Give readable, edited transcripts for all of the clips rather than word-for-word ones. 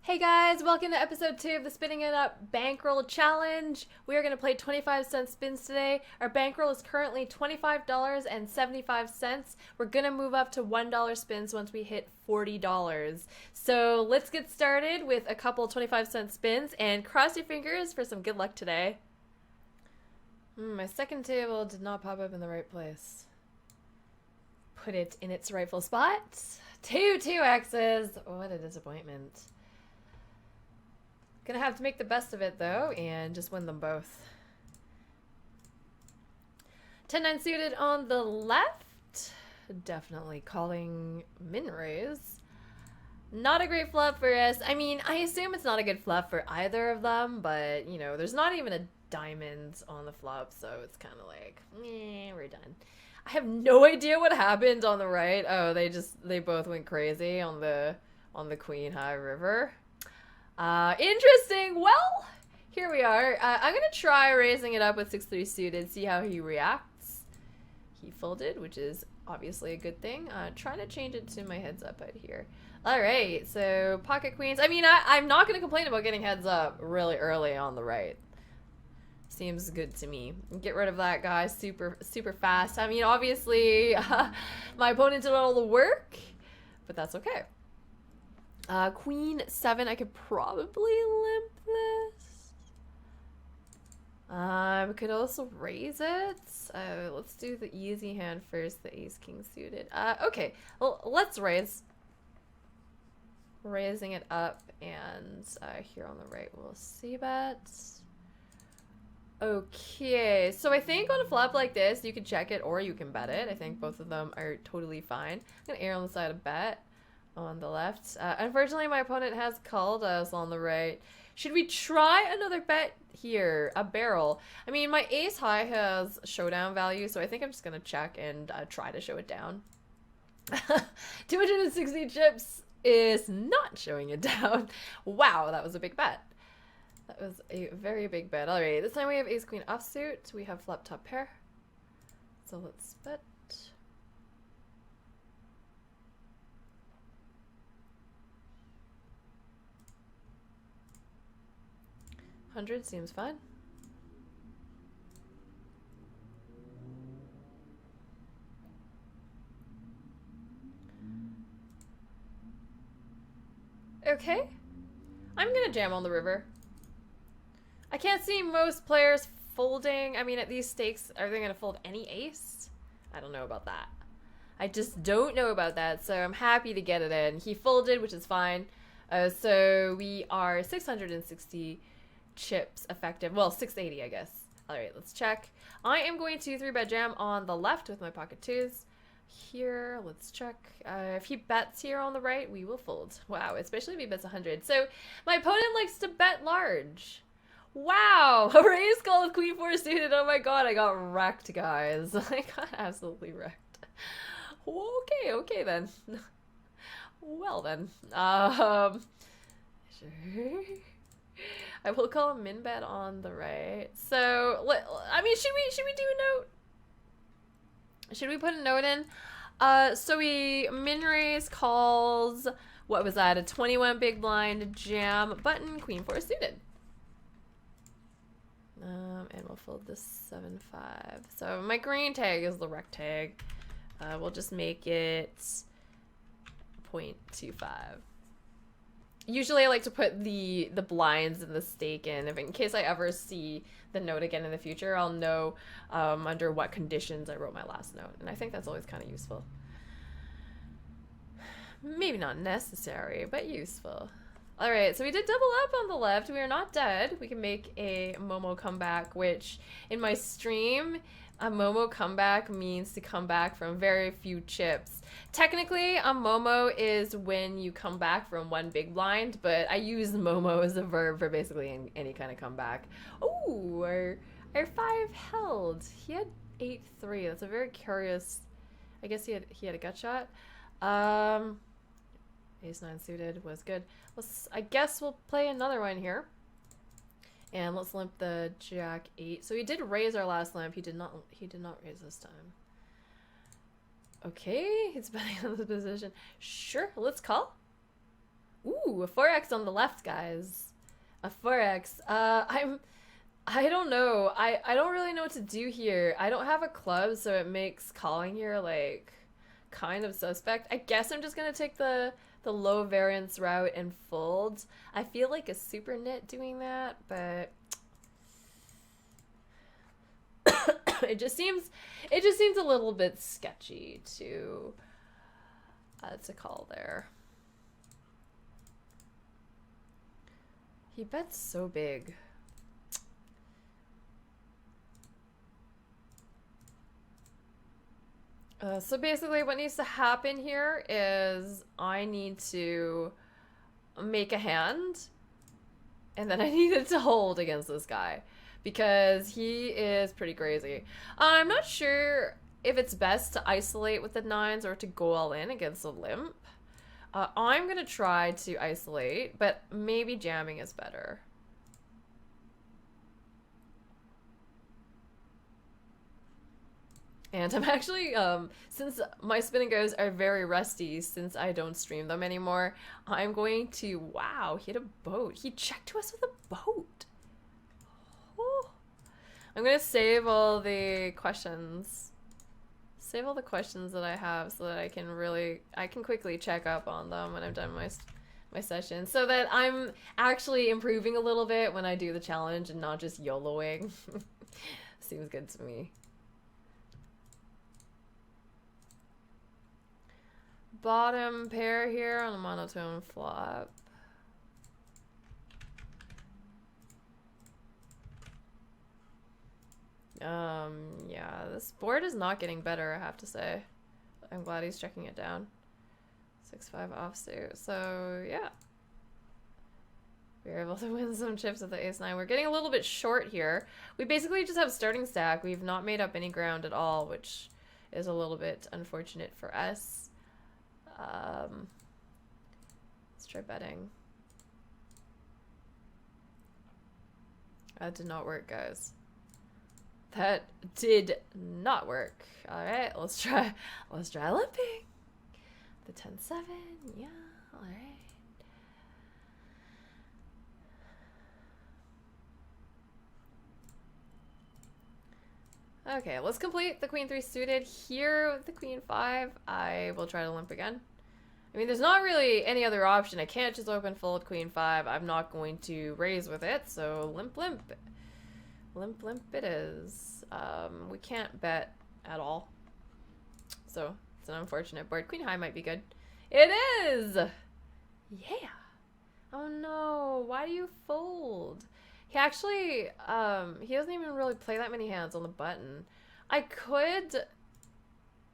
Hey guys, welcome to episode 2 of the Spinning It Up Bankroll Challenge. We are going to play 25-cent spins today. Our bankroll is currently $25.75. We're going to move up to $1 spins once we hit $40. So let's get started with a couple 25-cent spins and cross your fingers for some good luck today. My second table did not pop up in the right place. Put it in its rightful spot. Two X's. What a disappointment. Gonna have to make the best of it though and just win them both. 10-9 suited on the left. Definitely calling min raise. Not a great flop for us. I mean, I assume it's not a good flop for either of them, but you know, there's not even a diamond on the flop, so it's kind of like, we're done. I have no idea what happened on the right. Oh, they both went crazy on the Queen High River. Interesting. Well, here we are. I'm gonna try raising it up with 6-3 suited, see how he reacts. He folded, which is obviously a good thing. Trying to change it to my heads up out here. All right, so pocket queens. I mean, I'm not gonna complain about getting heads up really early on the right. Seems good to me. Get rid of that guy super fast. I mean, obviously, my opponent did all the work, but that's okay. Queen 7, I could probably limp this. We could also raise it. Let's do the easy hand first, the ace king suited. Okay, well, let's raise. Raising it up, and here on the right we'll see bet. Okay, so I think on a flop like this, you can check it or you can bet it. I think both of them are totally fine. I'm gonna err on the side of bet. On the left. Unfortunately, my opponent has called us on the right. Should we try another bet here? A barrel. I mean, my ace high has showdown value, so I think I'm just going to check and try to show it down. 260 chips is not showing it down. Wow, that was a big bet. That was a very big bet. All right, this time we have ace queen offsuit. We have flop top pair. So let's bet. 100 seems fine. Okay. I'm gonna jam on the river. I can't see most players folding. I mean, at these stakes, are they gonna fold any ace? I don't know about that. I just don't know about that, so I'm happy to get it in. He folded, which is fine. So we are 660 chips effective. Well, 680, I guess. All right, let's check. I am going to 3-bet jam on the left with my pocket twos. Here, let's check. If he bets here on the right, we will fold. Wow, especially if he bets 100. So my opponent likes to bet large. Wow, a raise call with queen 4 suited. Oh my god, I got wrecked, guys. I got absolutely wrecked. Okay then. Well then. Sure. I will call a min bet on the right. So, I mean, should we do a note? Should we put a note in? So we min raise calls, what was that? A 21 big blind jam button, queen 4 suited. And we'll fold this 7-5. So my green tag is the rec tag. We'll just make it 0.25. Usually I like to put the blinds and the stake in case I ever see the note again in the future, I'll know under what conditions I wrote my last note. And I think that's always kind of useful. Maybe not necessary, but useful. All right, so we did double up on the left. We are not dead. We can make a Momo comeback, which in my stream, a Momo comeback means to come back from very few chips. Technically, a Momo is when you come back from one big blind, but I use Momo as a verb for basically any kind of comeback. Oh, our 5 held. He had 8-3. That's a very curious. I guess he had a gut shot. Ace 9 suited was good. I guess we'll play another one here. And let's limp the Jack 8. So he did raise our last limp. He did not raise this time. Okay, he's betting on this position. Sure, let's call. Ooh, a 4x on the left, guys. A 4x. I don't know. I don't really know what to do here. I don't have a club, so it makes calling here like kind of suspect. I guess I'm just gonna take the low variance route and fold. I feel like a super nit doing that, but it just seems a little bit sketchy to call there. He bets so big. So basically what needs to happen here is I need to make a hand and then I needed to hold against this guy because he is pretty crazy. I'm not sure if it's best to isolate with the nines or to go all in against a limp. I'm gonna try to isolate, but maybe jamming is better. And I'm actually, since my spin and goes are very rusty since I don't stream them anymore, I'm going to, wow, he had a boat. He checked to us with a boat. Oh. I'm going to save all the questions. Save all the questions that I have so that I can quickly check up on them when I'm done my session. So that I'm actually improving a little bit when I do the challenge and not just YOLOing. Seems good to me. Bottom pair here on a monotone flop. Yeah, this board is not getting better, I have to say. I'm glad he's checking it down. 6-5 offsuit. So, yeah. We were able to win some chips with the ace-9. We're getting a little bit short here. We basically just have starting stack. We've not made up any ground at all, which is a little bit unfortunate for us. Let's try betting. That did not work, guys. That did not work. All right, let's try limping. The 10-7, yeah, all right. Okay, let's complete the queen 3 suited. Here with the queen 5, I will try to limp again. I mean, there's not really any other option. I can't just open fold queen 5. I'm not going to raise with it, so limp, limp. Limp, limp it is. We can't bet at all. So, it's an unfortunate board. Queen high might be good. It is! Yeah! Oh no, why do you fold? He actually, he doesn't even really play that many hands on the button. I could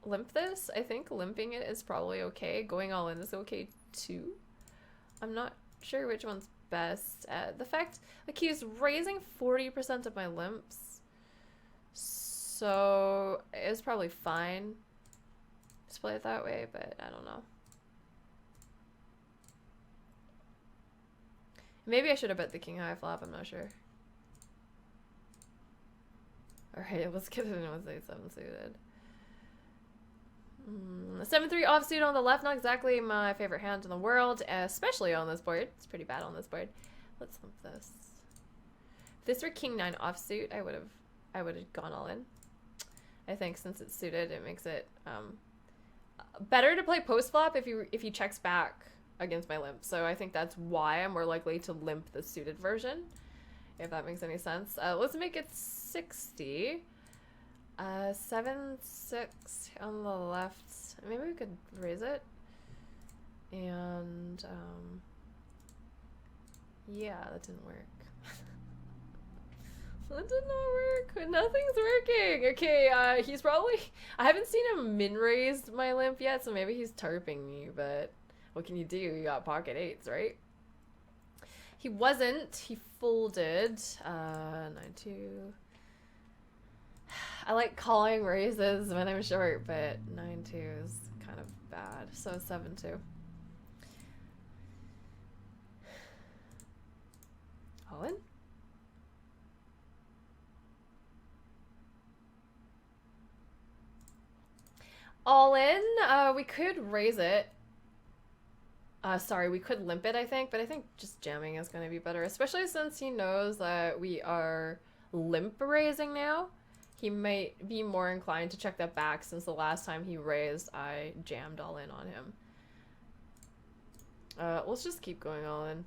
limp this. I think limping it is probably okay. Going all in is okay too. I'm not sure which one's best. The fact, like, he's raising 40% of my limps. So, it's probably fine to play it that way, but I don't know. Maybe I should have bet the king high flop, I'm not sure. Alright, let's get it in with 8-7 suited. 7-3 offsuit on the left, not exactly my favorite hand in the world, especially on this board. It's pretty bad on this board. Let's limp this. If this were king 9 offsuit, I would have gone all in. I think since it's suited, it makes it better to play post flop if he checks back against my limp. So I think that's why I'm more likely to limp the suited version, if that makes any sense. Let's make it 60. 7-6 on the left. Maybe we could raise it. And yeah, that didn't work. That did not work. Nothing's working. Okay, he's probably, I haven't seen him min raise my limp yet, so maybe he's tarping me, but what can you do? You got pocket 8s, right? He wasn't. He folded. 9-2. I like calling raises when I'm short, but 9-2 is kind of bad. So 7-2. All in? All in. We could raise it. Sorry, we could limp it, I think, but I think just jamming is going to be better, especially since he knows that we are limp raising now. He might be more inclined to check that back since the last time he raised, I jammed all in on him. Let's just keep going all in.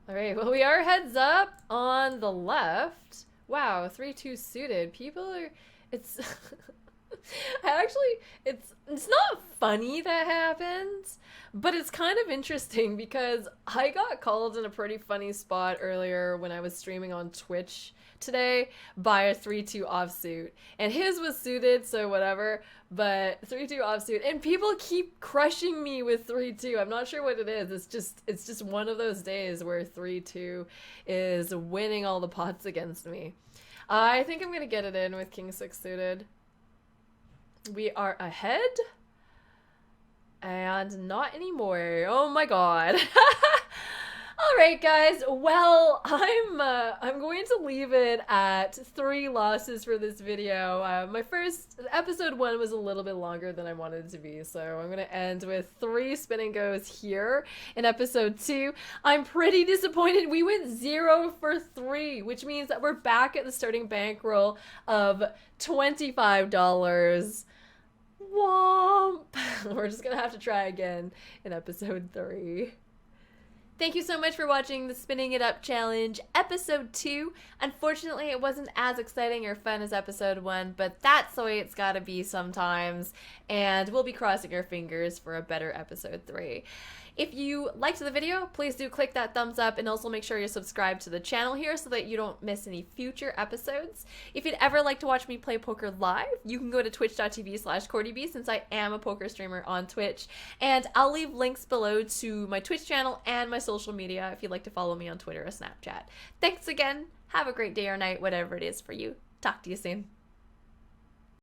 Alright, well, we are heads up on the left. Wow, 3-2 suited. People are... It's... it's not funny that happens, but it's kind of interesting because I got called in a pretty funny spot earlier when I was streaming on Twitch today by a 3-2 offsuit, and his was suited, so whatever, but 3-2 offsuit, and people keep crushing me with 3-2. I'm not sure what it is. It's just one of those days where 3-2 is winning all the pots against me. I think I'm gonna get it in with King 6 suited. We are ahead, and not anymore. Oh my god. All right, guys. Well, I'm going to leave it at 3 losses for this video. My first episode 1 was a little bit longer than I wanted it to be, so I'm going to end with 3 spin and goes here in episode 2. I'm pretty disappointed. We went 0 for 3, which means that we're back at the starting bankroll of $25. Womp. We're just gonna have to try again in episode 3. Thank you so much for watching the Spinning It Up Challenge episode 2. Unfortunately, it wasn't as exciting or fun as episode 1, but that's the way it's gotta be sometimes, and we'll be crossing our fingers for a better episode 3. If you liked the video, please do click that thumbs up, and also make sure you're subscribed to the channel here so that you don't miss any future episodes. If you'd ever like to watch me play poker live, you can go to twitch.tv/courtiebee, since I am a poker streamer on Twitch, and I'll leave links below to my Twitch channel and my social media if you'd like to follow me on Twitter or Snapchat. Thanks again. Have a great day or night, whatever it is for you. Talk to you soon.